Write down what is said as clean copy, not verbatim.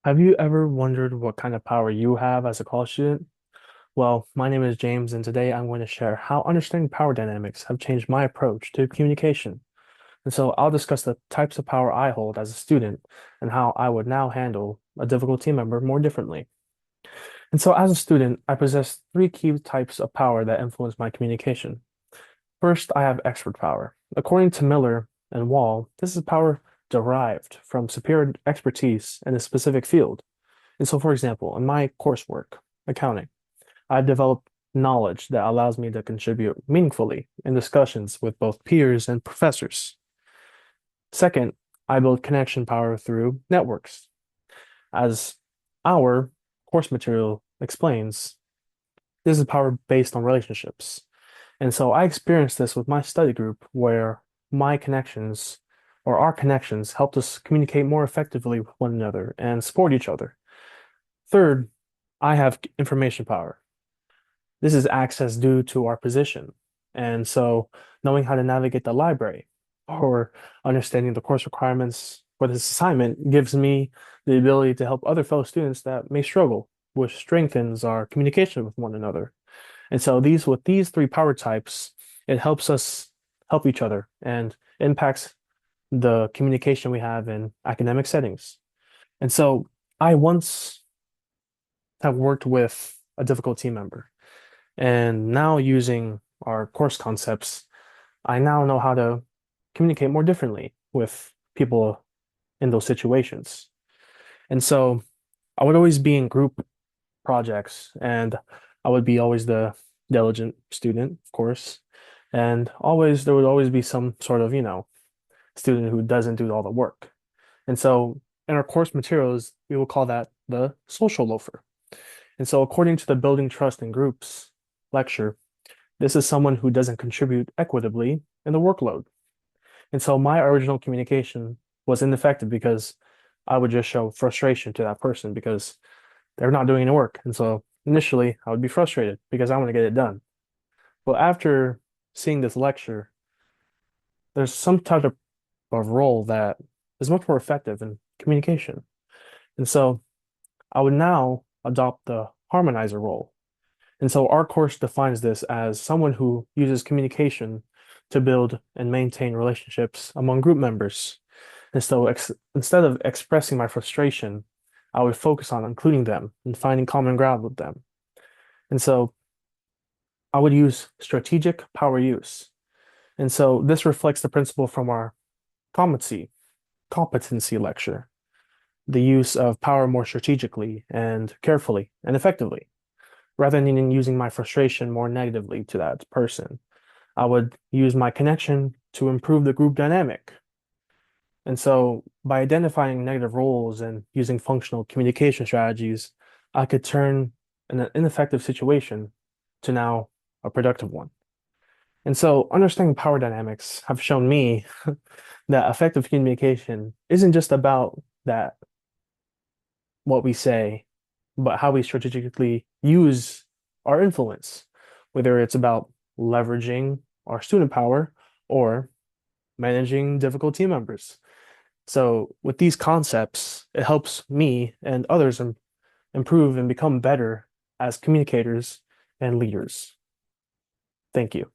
Have you ever wondered what kind of power you have as a college student? Well, my name is James, and today I'm going to share how understanding power dynamics have changed my approach to communication. And so I'll discuss the types of power I hold as a student and how I would now handle a difficult team member more differently. And so as a student, I possess three key types of power that influence my communication. First, I have expert power. According to Miller and Wall, this is power derived from superior expertise in a specific field. And so, for example, in my coursework, accounting, I've developed knowledge that allows me to contribute meaningfully in discussions with both peers and professors. Second, I build connection power through networks. As our course material explains, this is power based on relationships. And so I experienced this with my study group where my connections or our connections helped us communicate more effectively with one another and support each other. Third, I have information power. This is access due to our position. And so knowing how to navigate the library or understanding the course requirements for this assignment gives me the ability to help other fellow students that may struggle, which strengthens our communication with one another. And so with these three power types, it helps us help each other and impacts the communication we have in academic settings. And so I once have worked with a difficult team member. And now using our course concepts, I now know how to communicate more differently with people in those situations. And so I would always be in group projects and I would be always the diligent student, of course. And always there would always be some sort of, student who doesn't do all the work. And so in our course materials, we will call that the social loafer. And so according to the Building Trust in Groups lecture, this is someone who doesn't contribute equitably in the workload. And so my original communication was ineffective because I would just show frustration to that person because they're not doing any work. And so initially I would be frustrated because I want to get it done. But after seeing this lecture, there's some type of role that is much more effective in communication. And so I would now adopt the harmonizer role. And so our course defines this as someone who uses communication to build and maintain relationships among group members. And so instead of expressing my frustration, I would focus on including them and finding common ground with them. And so I would use strategic power use. And so this reflects the principle from our competency, competency lecture, the use of power more strategically and carefully and effectively, rather than using my frustration more negatively to that person. I would use my connection to improve the group dynamic. And so by identifying negative roles and using functional communication strategies, I could turn an ineffective situation to now a productive one. And so understanding power dynamics have shown me that effective communication isn't just about that, what we say, but how we strategically use our influence, whether it's about leveraging our student power or managing difficult team members. So with these concepts, it helps me and others improve and become better as communicators and leaders. Thank you.